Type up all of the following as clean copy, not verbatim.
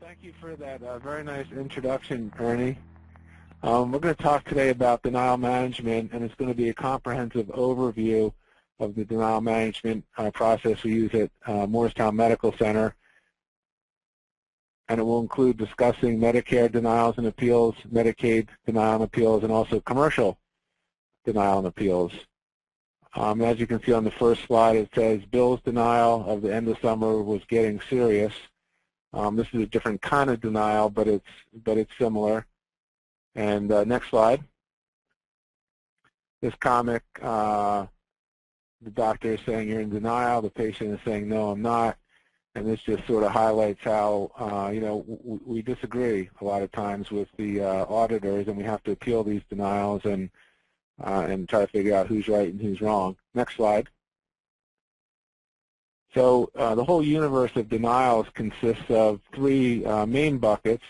Thank you for that very nice introduction, Ernie. We're going to talk today about denial management, and it's going to be a comprehensive overview of the denial management process we use at Morristown Medical Center. And it will include discussing Medicare denials and appeals, Medicaid denial and appeals, and also commercial denial and appeals. As you can see on the first slide, it says Bill's denial of the end of summer was getting serious. This is a different kind of denial, but it's similar. And next slide. This comic, the doctor is saying you're in denial. The patient is saying no, I'm not. And this just sort of highlights how we disagree a lot of times with the auditors, and we have to appeal these denials and try to figure out who's right and who's wrong. Next slide. So the whole universe of denials consists of three main buckets.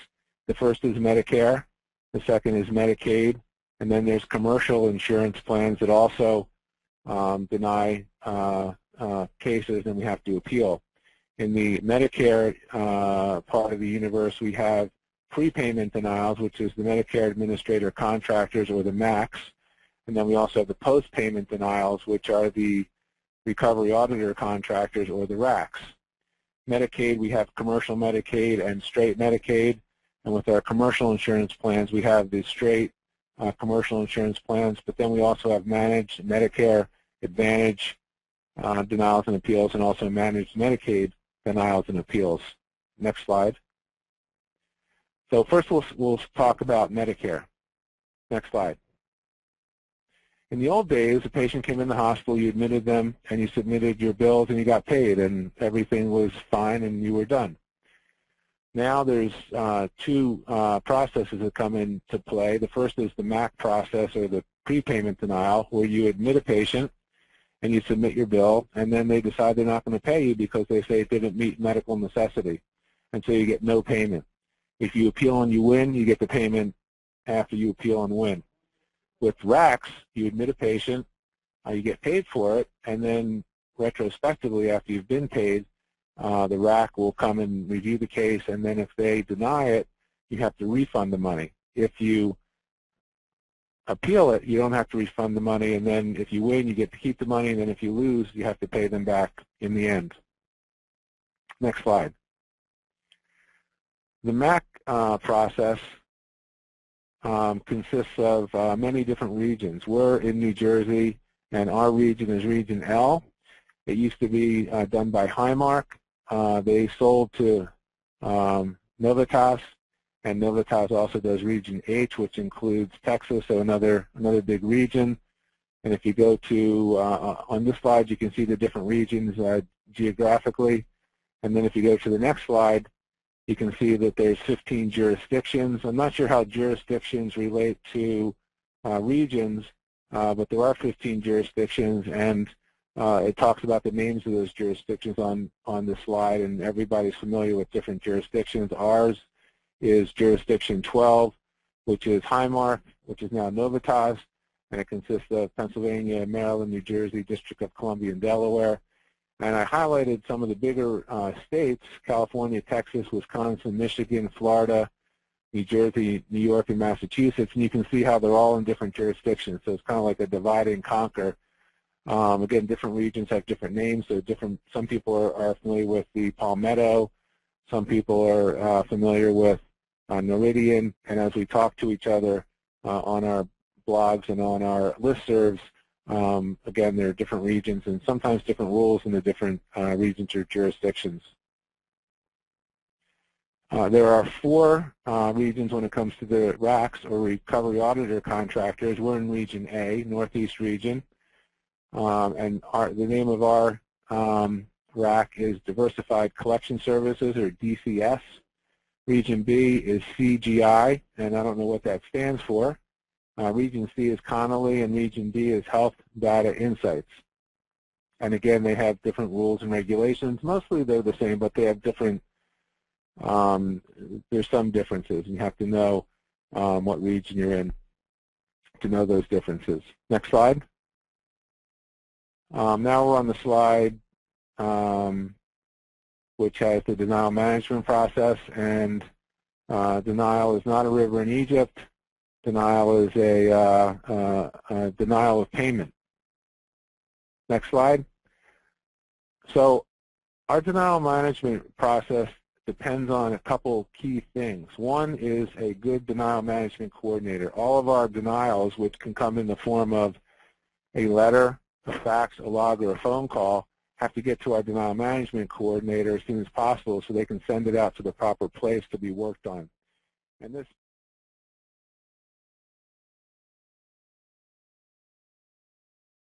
The first is Medicare, the second is Medicaid, and then there's commercial insurance plans that also deny cases, and we have to appeal. In the Medicare part of the universe, we have prepayment denials, which is the Medicare Administrator Contractors, or the MACs, and then we also have the post-payment denials, which are the Recovery Auditor Contractors, or the RACs. Medicaid, we have commercial Medicaid and straight Medicaid, and with our commercial insurance plans, we have the straight commercial insurance plans, but then we also have managed Medicare Advantage denials and appeals, and also managed Medicaid denials and appeals. Next slide. So first we'll talk about Medicare. Next slide. In the old days, a patient came in the hospital, you admitted them, and you submitted your bills, and you got paid, and everything was fine, and you were done. Now there's two processes that come into play. The first is the MAC process, or the prepayment denial, where you admit a patient, and you submit your bill, and then they decide they're not going to pay you because they say it didn't meet medical necessity, and so you get no payment. If you appeal and you win, you get the payment after you appeal and win. With RACs, you admit a patient, you get paid for it, and then retrospectively, after you've been paid, the RAC will come and review the case, and then if they deny it, you have to refund the money. If you appeal it, you don't have to refund the money, and then if you win, you get to keep the money, and then if you lose, you have to pay them back in the end. Next slide. The MAC process consists of many different regions. We're in New Jersey, and our region is Region L. It used to be done by Highmark. They sold to Novitas, and Novitas also does Region H, which includes Texas, so another big region. And if you go to, on this slide, you can see the different regions geographically. And then if you go to the next slide, you can see that there's 15 jurisdictions. I'm not sure how jurisdictions relate to regions, but there are 15 jurisdictions, and it talks about the names of those jurisdictions on the slide, and everybody's familiar with different jurisdictions. Ours is Jurisdiction 12, which is Highmark, which is now Novitas, and it consists of Pennsylvania, Maryland, New Jersey, District of Columbia, and Delaware. And I highlighted some of the bigger states: California, Texas, Wisconsin, Michigan, Florida, New Jersey, New York, and Massachusetts. And you can see how they're all in different jurisdictions. So it's kind of like a divide and conquer. Again, different regions have different names. So some people are familiar with the Palmetto. Some people are familiar with Meridian. And as we talk to each other on our blogs and on our listservs, again, there are different regions and sometimes different rules in the different regions or jurisdictions. There are 4 regions when it comes to the RACs, or Recovery Auditor Contractors. We're in Region A, Northeast Region, and the name of our RAC is Diversified Collection Services, or DCS. Region B is CGI, and I don't know what that stands for. Region C is Connolly, and Region D is Health Data Insights. And again, they have different rules and regulations. Mostly they're the same, but they have different, there's some differences. You have to know what region you're in to know those differences. Next slide. Now we're on the slide which has the denial management process, and denial is not a river in Egypt. Denial is a denial of payment. Next slide. So our denial management process depends on a couple key things. One is a good denial management coordinator. All of our denials, which can come in the form of a letter, a fax, a log, or a phone call, have to get to our denial management coordinator as soon as possible so they can send it out to the proper place to be worked on. And this